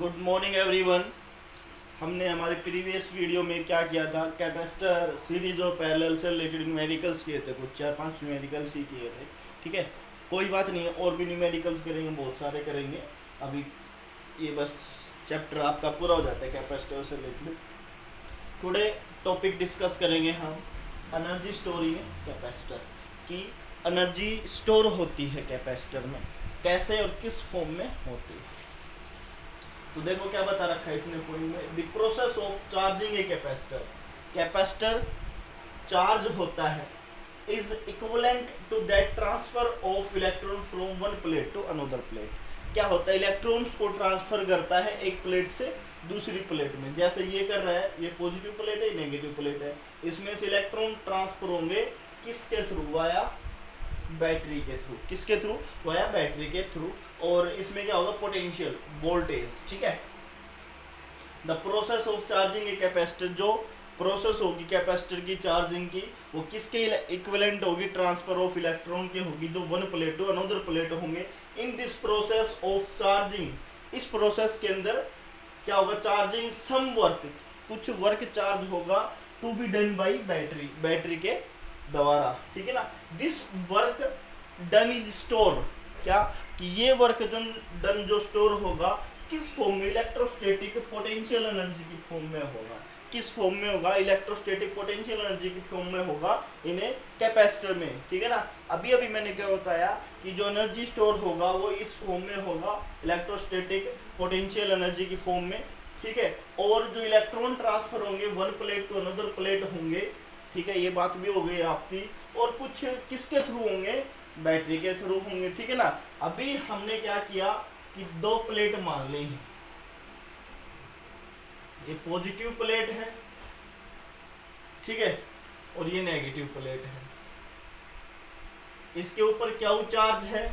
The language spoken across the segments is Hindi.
Good morning everyone. हमने हमारे प्रीवियस वीडियो में क्या किया था, कैपेसिटर सीरीज और पैरेलल से रिलेटेड न्यूमेरिकल्स किए थे, कुछ 4-5 न्यूमेरिकल्स ही किए थे। ठीक है, कोई बात नहीं है, और भी न्यूमेरिकल्स करेंगे, बहुत सारे करेंगे। अभी ये बस चैप्टर आपका पूरा हो जाता है कैपेसिटर से रिलेटेड। टुडे टॉपिक डिस्कस करेंगे हम एनर्जी स्टोरिंग कैपेसिटर की। एनर्जी स्टोर होती है कैपेसिटर में, कैसे और किस फॉर्म में होती है। तो देखो क्या बता रखा है इसने पॉइंट में, the process of charging a capacitor. Capacitor charge होता है is equivalent to that transfer of electron from one plate to another plate. क्या होता है, इलेक्ट्रॉन्स को ट्रांसफर करता है एक प्लेट से दूसरी प्लेट में। जैसे ये कर रहा है, ये पॉजिटिव प्लेट है, नेगेटिव प्लेट है, इसमें से इलेक्ट्रॉन ट्रांसफर होंगे किसके थ्रू, वाया बैटरी के थ्रू। किसके थ्रू, वाया बैटरी के थ्रू। और इसमें क्या होगा, पोटेंशियल वोल्टेज। ठीक है, the process of charging a capacitor, जो प्रोसेस होगी कैपेसिटर की चार्जिंग की, वो किसके इक्विवेलेंट होगी, ट्रांसफर ऑफ इलेक्ट्रॉन के होगी, जो one plate to another plate होंगे। In this process of charging, इस प्रोसेस के अंदर क्या होगा, चार्जिंग सम वर्क, कुछ वर्क चार्ज होगा, to be done by battery, battery के द्वारा। ठीक है ना, this work done is store, क्या कि ये वर्क डन जो स्टोर होगा किस फॉर्म में, इलेक्ट्रोस्टैटिक पोटेंशियल एनर्जी की फॉर्म में होगा। किस फॉर्म में होगा, इलेक्ट्रोस्टैटिक पोटेंशियल एनर्जी की फॉर्म में होगा इन्हें कैपेसिटर में। ठीक है ना, अभी अभी मैंने क्या बताया कि जो एनर्जी स्टोर होगा वो इस फॉर्म में होगा, इलेक्ट्रोस्टैटिक पोटेंशियल एनर्जी की फॉर्म में। ठीक है, और जो इलेक्ट्रॉन ट्रांसफर होंगे one plate to another plate होंगे। ठीक है, ये बात भी हो गई आपकी। और कुछ किसके थ्रू होंगे, बैटरी के थ्रू होंगे। ठीक है ना, अभी हमने क्या किया कि दो प्लेट मान ली, ये पॉजिटिव प्लेट है, ठीक है, और ये नेगेटिव प्लेट है। इसके ऊपर क्या चार्ज है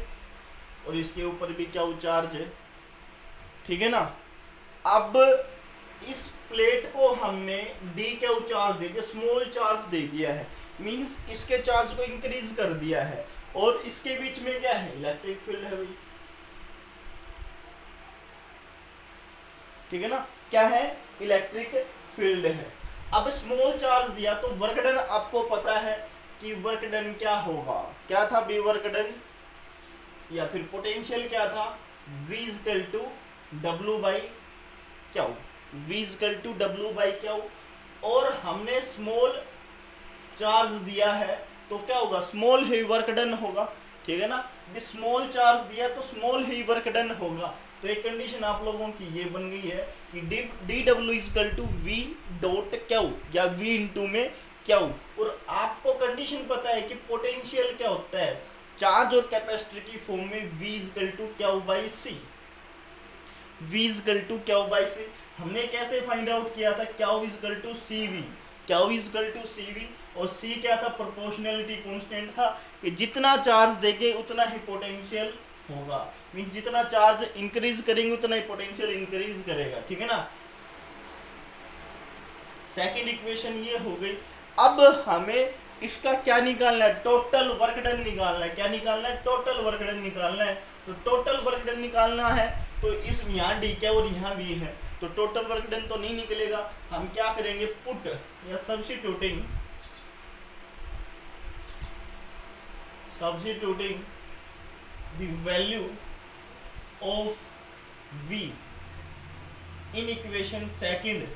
और इसके ऊपर भी क्या चार्ज है। ठीक है ना, अब इस प्लेट को हमने डी क्या चार्ज दे दिया, स्मॉल चार्ज दे दिया है, मींस इसके चार्ज को इंक्रीज कर दिया है। और इसके बीच में क्या है, इलेक्ट्रिक फील्ड है भाई। ठीक है ना, क्या है, इलेक्ट्रिक फील्ड है। अब स्मॉल चार्ज दिया तो वर्क डन आपको पता है कि वर्क डन क्या होगा, क्या था बी वर्क डन, या फिर पोटेंशियल क्या था, V equal to W by Q, V equal to W by Q. और हमने स्मॉल चार्ज दिया है तो क्या होगा, स्मॉल ही वर्क डन होगा। ठीक है ना, स्मॉल चार्ज दिया तो स्मॉल ही वर्क डन होगा। तो एक कंडीशन आप लोगों की ये बन गई है कि d W equal to V dot Q, या वी इंटू में क्यू। और आपको कंडीशन पता है कि पोटेंशियल क्या होता है, चार्ज और कैपेसिटर की फॉर्म में V equal to Q by C, V equal to Q by C. हमने कैसे फाइंड आउट किया था, Q equal to C V, Q equal to C V. और सी क्या था, प्रोपोर्शनलिटी कांस्टेंट था, कि जितना चार्ज देंगे उतना ही पोटेंशियल होगा, मीन जितना चार्ज इंक्रीज करेंगे उतना ही पोटेंशियल इंक्रीज करेगा। ठीक है ना, सेकंड इक्वेशन ये हो गई। अब हमें इसका क्या निकालना है, टोटल वर्क डन निकालना है। क्या निकालना है, टोटल वर्क डन निकालना है। तो टोटल वर्क डन निकालना है तो इस यहाँ डी क्या और यहाँ वी है, तो टोटल वर्क डन तो नहीं निकलेगा। हम क्या करेंगे, पुट या substituting the value of V in equation second,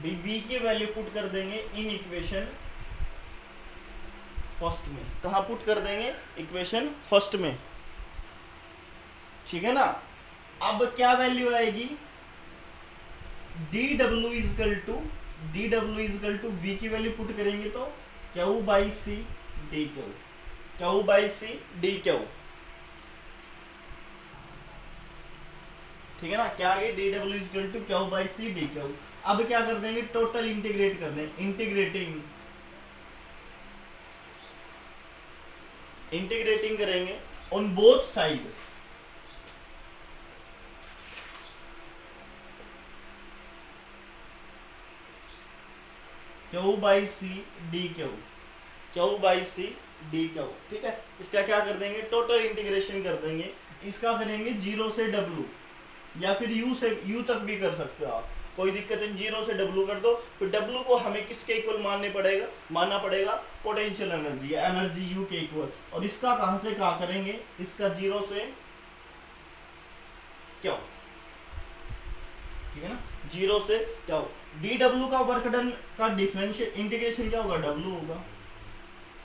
V की वैल्यू पुट कर देंगे इन इक्वेशन फर्स्ट में। कहां पुट कर देंगे, इक्वेशन फर्स्ट में। ठीक है ना, अब क्या वैल्यू आएगी, d W equal to V की वैल्यू पुट करेंगे तो Q by C d Q, Q by C d Q. ठीक है ना, क्या आगे, d W equal to Q by C d Q. अब क्या कर देंगे, टोटल इंटीग्रेट कर देंगे, इंटीग्रेटिंग करेंगे on both side. Q by C d Q, Q by C d Q, ठीक है। इसका क्या कर देंगे, टोटल इंटीग्रेशन कर देंगे। इसका करेंगे 0 से W, या फिर U से U तक भी कर सकते हो आप, कोई दिक्कत नहीं। 0 से W कर दो, फिर W को हमें किसके इक्वल मानना पड़ेगा पोटेंशियल एनर्जी, एनर्जी U के इक्वल। और इसका कहां से कहां करेंगे, इसका 0 से क्या, ठीक है ना, 0 से क्या हो, डी डब्ल्यू का वर्क डन का डिफरेंशियल इंटीग्रेशन क्या होगा, W होगा,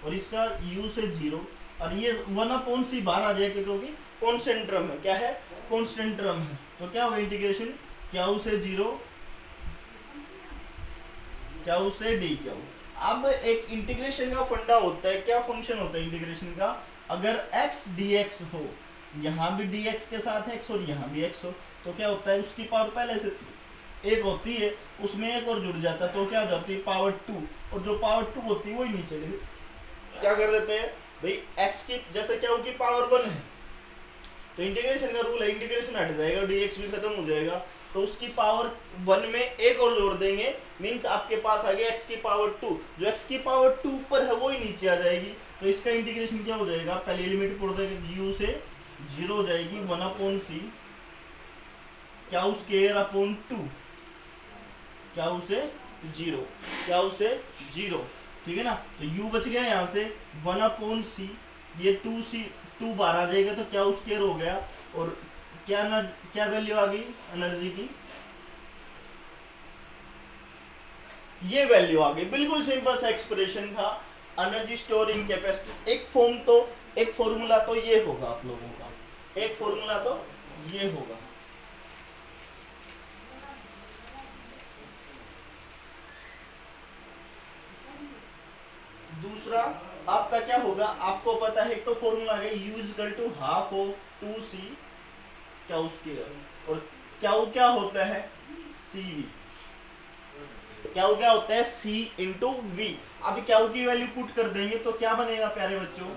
और इसका U से 0, और ये 1/c बाहर आ जाएगा क्योंकि कांस्टेंट टर्म है, क्या है, कांस्टेंट टर्म है। तो क्या होगा इंटीग्रेशन, Q से 0, Q से डी क्यू। अब एक इंटीग्रेशन का फंडा होता है, क्या फंक्शन होता है इंटीग्रेशन का, अगर x dx हो, यहां भी dx के साथ x और यहां भी x हो, तो क्या होता है, उसकी पावर पहले से एक होती है, उसमें एक और जुड़ जाता है, तो क्या हो जाती है पावर 2, और जो पावर 2 होती है वही नीचे क्या कर देते हैं भाई, x की जैसे क्या होगी पावर 1 है, तो इंटीग्रेशन का रूल है, इंटीग्रेशन हट जाएगा, dx भी खत्म हो जाएगा, तो उसकी पावर 1 में एक और जोड़ देंगे, मींस आपके पास आ गया x की पावर 2, जो x की पावर 2 ऊपर है वो ही नीचे आ जाएगी। तो इसका इंटीग्रेशन क्या हो जाएगा, पहले लिमिट पढ़ देंगे, u से 0 हो जाएगी 1/c Q square upon 2, Q से 0, Q से 0, ठीक है ना। तो u बच गया यहाँ से 1/c, ये 2 बाहर आ जाएगा तो Q स्क्वायर हो गया, और क्या वैल्यू आ गई एनर्जी की, ये वैल्यू आ गई। बिल्कुल सिंपल सा एक्सप्रेशन था, एनर्जी स्टोर इन कैपेसिटी। एक फॉर्मूला तो ये होगा आप लोगों का, एक फॉर्मूला तो ये होगा। दूसरा आपका क्या होगा, आपको पता है, एक तो फॉर्मूला है U equal to half of 2c Q square, और Q क्या होता है CV, Q क्या होता है C इंटू V। अब Q की वैल्यू पुट कर देंगे तो क्या बनेगा प्यारे बच्चों,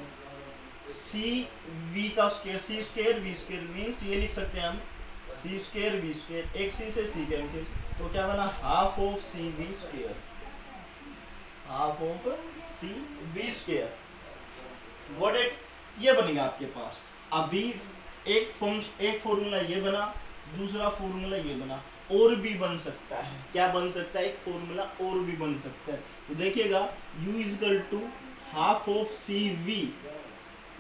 C V का square, C square V square, means ये लिख सकते हैं हम C स्क्वायर V स्क्वायर, एक C से C कैंसिल, तो क्या बना half of C V square, half of C V square, got it, ये बनेगा आपके पास। अभी एक फॉर्मूला ये बना, दूसरा फॉर्मूला ये बना, और भी बन सकता है, क्या बन सकता है, एक फॉर्मूला और भी बन सकता है। तो देखिएगा U equal to half of C V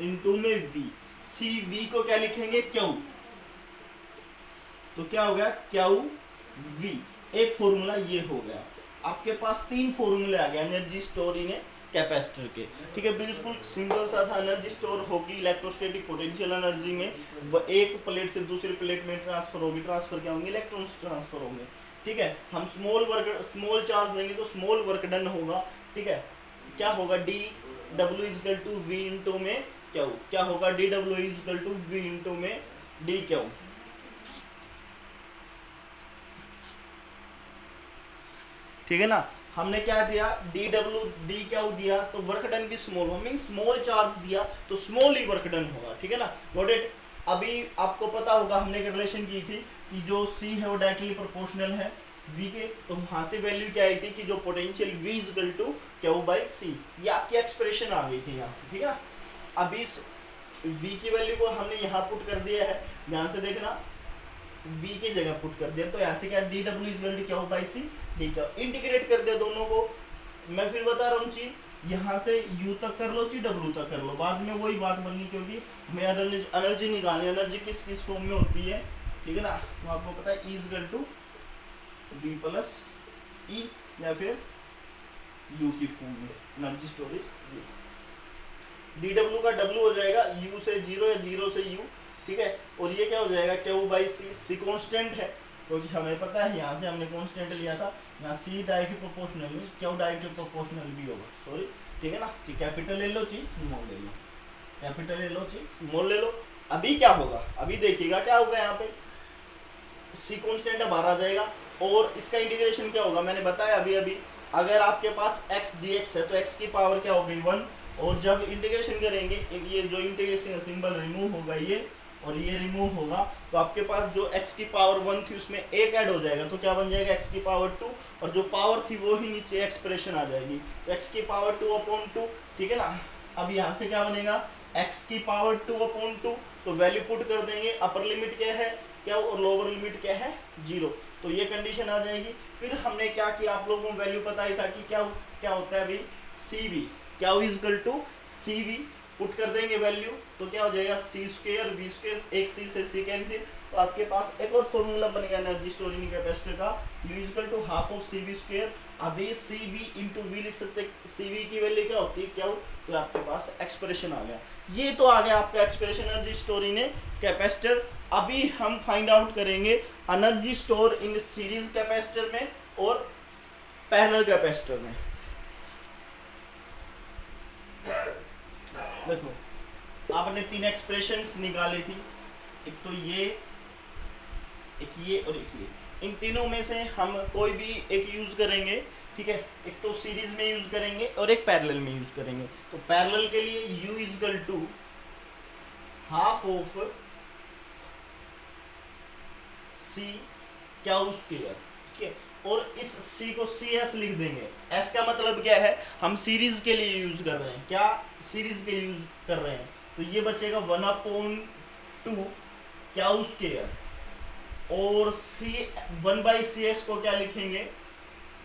into में V, सी वी को क्या लिखेंगे Q, तो क्या हो गया Q V, एक फॉर्मूला ये हो गया। आपके पास 3 फॉर्मूले आ गए एनर्जी स्टोर इन कैपेसिटर के, ठीक है, बिल्कुल सिंगल सा था। एनर्जी स्टोर होगी इलेक्ट्रोस्टैटिक पोटेंशियल एनर्जी में, एक प्लेट से दूसरी प्लेट में ट्रांसफर होगी, ट्रांसफर क्या होंगे, इलेक्ट्रॉन्स ट्रांसफर होंगे, ठीक है। हम स्मॉल चार्ज देंगे तो स्मॉल वर्क डन होगा, ठीक है। क्या होगा d W equal to V into में क्यू, क्या होगा d W equal to V into में डी क्यू, ठीक है ना। हमने क्या दिया, डी डब्ल्यू डी क्यू दिया, तो वर्क डन भी स्मॉल, मीन स्मॉल चार्ज दिया तो स्मॉल ही वर्क डन होगा, ठीक है ना, गॉट इट। अभी आपको पता होगा हमने एक रिलेशन की थी कि जो C है वो डायरेक्टली प्रोपोर्शनल है V के, तो वहां से वैल्यू क्या आई थी कि जो potential V equal to Q by C, ये आपकी एक्सप्रेशन आ गई थी यहाँ से, ठीक है ना। अभी इस V की वैल्यू को हमने यहाँ पुट कर दिया है, ध्यान से देखना, V की जगह पुट कर दिया, तो यहाँ से क्या d W equal to Q by C, d Q, integrate कर दिया दोनों को। मैं फिर बता रहा हूँ चीज, यहाँ से U तक कर लो ची W तक कर लो, बाद में वही बात बननी, क्योंकि हमें एनर्जी निकालनी, एनर्जी किस किस फॉर्म में होती है, ठीक है ना। तो आपको पता है E equal to V plus E, या फिर U की फॉर्म में एनर्जी स्टोरेज डी डब्ल्यू का W हो जाएगा U से 0 या 0 से U, ठीक है, और ये क्या हो जाएगा Q by C, C constant है क्योंकि हमें पता है यहाँ से हमने कांस्टेंट लिया था, यहाँ C डायरेक्टली प्रोपोर्शनल में Q डायरेक्टली प्रोपोर्शनल भी होगा, सॉरी, ठीक है ना। कैपिटल ले लो चीज, स्मॉल ले लो, कैपिटल ले लो चीज, स्मॉल ले लो। अभी क्या होगा, अभी देखिएगा क्या होगा, यहाँ पे C कांस्टेंट बाहर आ जाएगा, और इसका इंटीग्रेशन क्या होगा, मैंने बताया अभी अभी, अगर आपके पास x dx है तो x की पावर क्या हो गई 1, और जब इंटीग्रेशन करेंगे, ये जो इंटीग्रेशन सिंबल रिमूव होगा ये, और ये रिमूव होगा, तो आपके पास जो x की पावर 1 थी उसमें एक ऐड हो जाएगा, तो क्या बन जाएगा x की पावर 2, और जो पावर थी वो ही नीचे एक्सप्रेशन आ जाएगी, तो x की पावर 2 अपॉन 2, ठीक है ना। अब यहाँ से क्या बनेगा, x की पावर 2/2, तो वैल्यू पुट कर देंगे, अपर लिमिट क्या है क्या और लोअर लिमिट क्या है 0, तो ये कंडीशन आ जाएगी। फिर हमने क्या किया, आप लोगों को वैल्यू पता ही था कि क्या क्या होता है अभी, CV, क्या is equal to CV, put कर देंगे वैल्यू, तो क्या हो जाएगा c स्क्वायर v स्क्वायर, एक c से c कैंसिल, तो आपके पास एक और फॉर्मूला बनेगा एनर्जी स्टोरिंग कैपेसिटर का, u is equal to half of CV square. अभी CV इंटू v लिख सकते हैं, CV की वैल्यू क्या होती है क्या, तो आपके पास एक्सप्रेशन आ गया। ये तो आ गया आपका एक्सप्रेशन एनर्जी स्टोरिंग कैपेसिटर। अभी हम फाइंड आउट करेंगे energy store in series capacitor में और पैरेलल कैपेसिटर में। देखो आपने तीन एक्सप्रेशंस निकाली थी, एक तो ये, एक ये और एक ये, इन तीनों में से हम कोई भी एक यूज करेंगे, ठीक है, एक तो सीरीज में यूज करेंगे और एक पैरेलल में यूज करेंगे। तो पैरेलल के लिए u is equal to half of c क्या स्क्वायर, ठीक है, और इस c को cs लिख देंगे। s का मतलब क्या है, हम सीरीज के लिए यूज कर रहे हैं, क्या सीरीज के लिए यूज कर रहे हैं, तो ये बचेगा 1/2 क्या स्क्वायर, और c 1/cs को क्या लिखेंगे,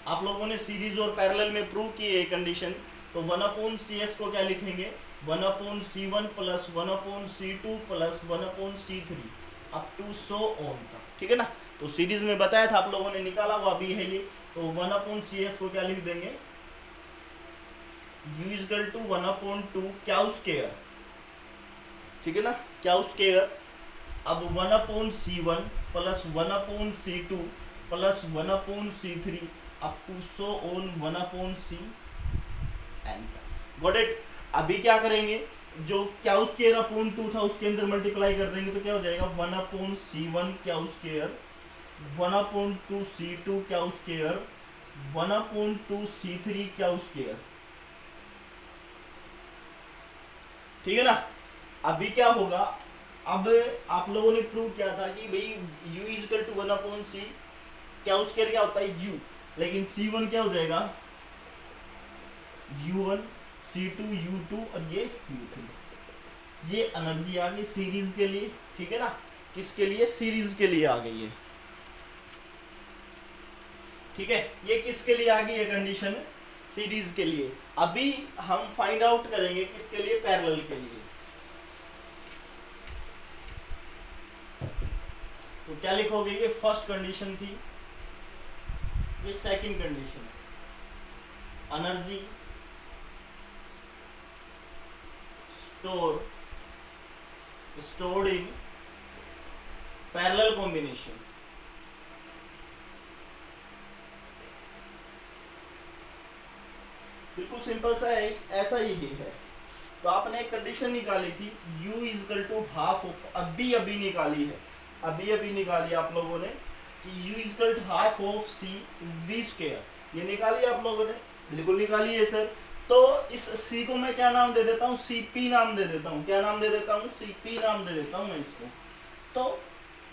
आप लोगों ने सीरीज और पैरेलल में प्रूव की है कंडीशन, तो 1/cs को क्या लिखेंगे, 1/c1 plus 1/c2 plus 1/c3 up to so on तक, ठीक है ना। तो सीरीज में बताया था, आप लोगों ने निकाला हुआ भी है ये, तो 1/cs को क्या लिख देंगे, u इज इक्वल टू 1/2 क्या स्क्वायर, ठीक है ना, क्या स्क्वायर, अब 1/c1 plus 1/c2 plus 1/c3 up to so on 1/cn। Got it. अभी क्या करेंगे, जो क्या स्क्वायर अपॉन 2 था उसके अंदर मल्टीप्लाई कर देंगे, तो क्या हो जाएगा 1/c1 क्या स्क्वायर, 1/2c2 क्या स्क्वायर, 1/2c3 क्या स्क्वायर, ठीक है ना। अभी क्या होगा, अब आप लोगों ने प्रूव किया था कि भाई u is equal to 1/c, क्या स्क्वायर क्या होता है u, लेकिन c1 क्या हो जाएगा u1, c2 u2 और ये u3, ये एनर्जी आ गई सीरीज के लिए, ठीक है ना, किसके लिए, सीरीज के लिए आ गई है, ठीक है, ये किसके लिए आ गई है कंडीशन, सीरीज के लिए। अभी हम फाइंड आउट करेंगे किसके लिए, पैरेलल के लिए। तो क्या लिखोगे, ये फर्स्ट कंडीशन थी, ये सेकंड कंडीशन है, energy stored in parallel combination, बिल्कुल सिंपल सा है, ऐसा ही है। तो आपने एक कंडीशन निकाली थी u is equal to half of, अभी अभी निकाली है, अभी अभी निकाली आप लोगों ने कि u is equal to half of c v square, ये निकाली आप लोगों ने, बिल्कुल निकाली है सर। तो इस c को मैं क्या नाम दे देता हूँ, cp नाम दे देता हूँ, क्या नाम दे देता हूँ, cp नाम दे देता हूँ मैं इसको। तो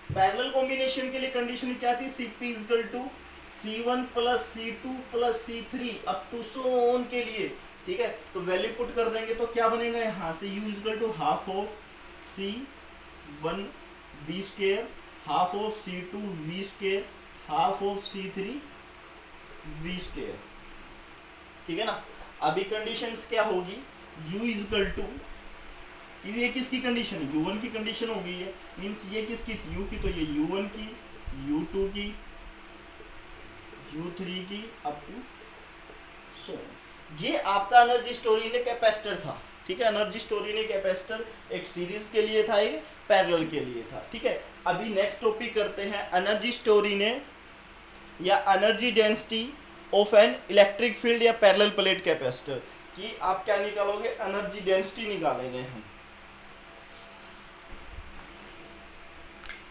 पैरेलल कॉम्बिनेशन के लिए कंडीशन क्या थी, cp is equal to c1 plus c2 plus c3 up to so on के लिए, ठीक है, तो वैल्यू पुट कर देंगे तो क्या बनेगा, यहां से u is equal to half of c1 v square, half of c2 v square, half of c3 v square, ठीक है ना। अभी कंडीशंस क्या होगी, u इज इक्वल टू, ये किसकी कंडीशन है, u1 की कंडीशन हो गई है, मींस ये किसकी थी, u की, तो ये u1 की, u2 की, u3 की अप टू सो। ये आपका एनर्जी स्टोरेज कैपेसिटर था, ठीक है, एनर्जी स्टोरेज कैपेसिटर एक सीरीज के लिए था, एक पैरेलल के लिए था, ठीक है। अभी नेक्स्ट टॉपिक करते हैं एनर्जी स्टोरेज या energy density of an electric field या पैरेलल प्लेट कैपेसिटर, कि आप क्या निकालोगे, एनर्जी डेंसिटी निकालेंगे हम।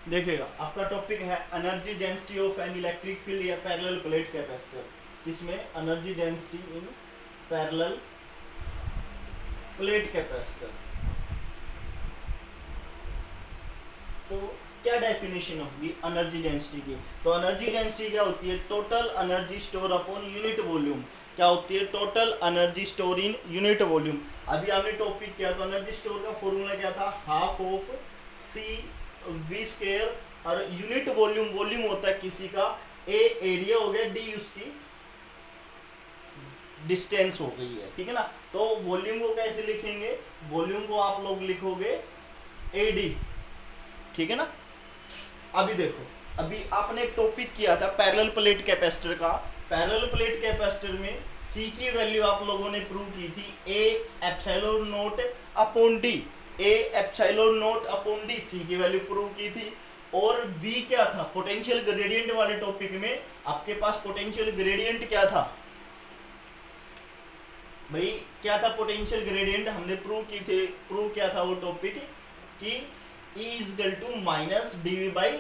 देखिएगा आपका टॉपिक है energy density of an electric field या पैरेलल प्लेट कैपेसिटर, किसमें energy density in parallel plate capacitor. तो क्या डेफिनेशन होगी एनर्जी डेंसिटी की, तो एनर्जी डेंसिटी क्या होती है, total energy store upon unit volume. क्या होती है, total energy store in unit volume. अभी हमने टॉपिक किया तो एनर्जी स्टोर का फॉर्मूला क्या था, half of C V square, और यूनिट वॉल्यूम, वॉल्यूम होता है किसी का, ए एरिया हो गया, डी उसकी डिस्टेंस हो गई है, ठीक है ना। तो वॉल्यूम को कैसे लिखेंगे, वॉल्यूम को आप लोग लिखोगे एडी, ठीक है ना। अभी देखो, अभी आपने एक टॉपिक किया था पैरेलल प्लेट कैपेसिटर का। पैरेलल प्लेट कैपेसिटर में सी की वैल्यू आप लोगों ने प्रूव की थी A epsilon naught upon d, A epsilon naught upon d, C की वैल्यू प्रूव की थी। और V क्या था, पोटेंशियल ग्रेडियंट वाले टॉपिक में आपके पास पोटेंशियल ग्रेडियंट क्या था भाई, क्या था पोटेंशियल ग्रेडियंट, हमने प्रूव की थे, प्रूव किया था वो टॉपिक कि E is equal to minus d V by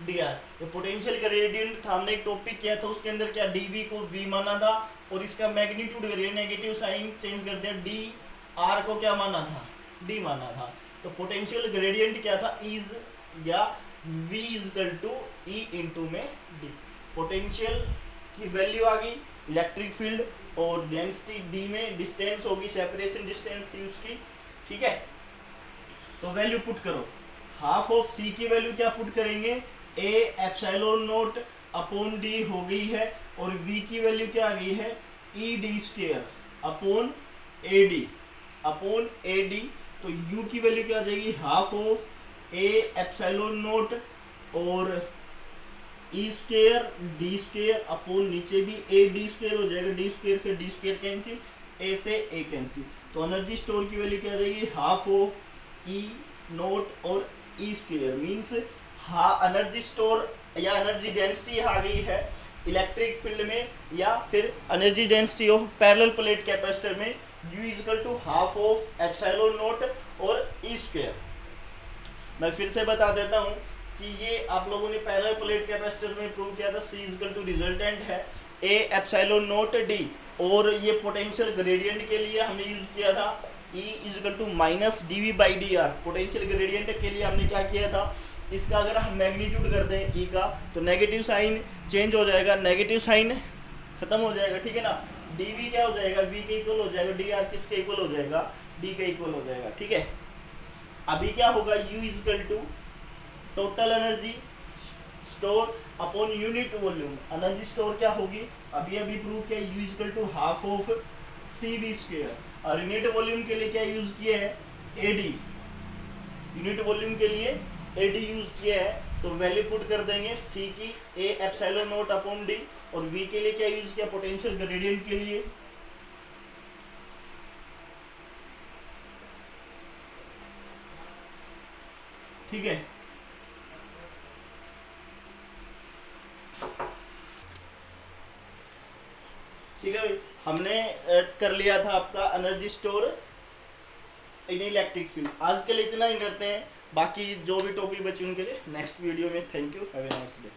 d R. तो पोटेंशियल ग्रेडियंट था, हमने एक टॉपिक किया था, उसके अंदर क्या डीवी को V माना था और इसका मैग्नीट्यूड नेगेटिव साइन चेंज कर दिया, डी आर को क्या माना था, डी माना था। तो पोटेंशियल ग्रेडियंट क्या था, इज या V is equal to E into में डी। पोटेंशियल की वैल्यू आ गई, इलेक्ट्रिक फील्ड, और डेंसिटी डी में डिस्टेंस होगी, सेपरेशन डिस्टेंस थी उसकी, ठीक है। तो वैल्यू पुट करो, हाफ ऑफ सी की वैल्यू क्या पुट करेंगे, A epsilon naught upon d हो गई है, और वी की वैल्यू क्या आ गई है, E D square upon A D, upon A D. तो यू की वैल्यू क्या आ जाएगी, half of A epsilon naught और E square D square upon नीचे भी ए डी स्क्वायर हो जाएगा, डी स्क्वायर से डी स्क्वायर कैंसिल, ए से ए कैंसिल। तो एनर्जी स्टोर की वैल्यू क्या आ जाएगी, हाफ ऑफ ई नोट और E square means energy store या एनर्जी डेंसिटी आ गई है इलेक्ट्रिक फील्ड में, या फिर energy density of parallel plate capacitor में U is equal to half of epsilon naught और ई स्क्वायर। मैं फिर से बता देता हूं कि ये आप लोगों ने पैरेलल प्लेट कैपेसिटर में प्रूव किया था, C is equal to resultant है ए एप्सिलॉन नॉट डी, और ये पोटेंशियल ग्रेडियंट के लिए हमने यूज किया था E is equal to minus d V by d R. Potential gradient के लिए हमने क्या किया था, इसका अगर हम मैग्नीट्यूड कर दें E का तो नेगेटिव साइन चेंज हो जाएगा, नेगेटिव साइन खत्म हो जाएगा, ठीक है ना। dv क्या हो जाएगा, v के इक्वल हो जाएगा, dr किसके इक्वल हो जाएगा, d के इक्वल हो जाएगा, ठीक है। अभी क्या होगा, U is equal to total energy store upon unit volume. Energy store क्या होगी, अभी अभी प्रूव किया, U is equal to half of C V square, और यूनिट वॉल्यूम के लिए क्या यूज किया है, एडी, यूनिट वॉल्यूम के लिए एडी यूज किया है। तो वैल्यू पुट कर देंगे सी की ए एप्सिलॉन नॉट अपॉन डी, और वी के लिए क्या यूज किया, पोटेंशियल ग्रेडियंट के लिए ठीक है। ठीक है भाई, हमने कर लिया था आपका energy store in electric field. आज के लिए इतना ही करते हैं, बाकी जो भी टॉपिक बचे उनके लिए नेक्स्ट वीडियो में। Thank you, have a nice day.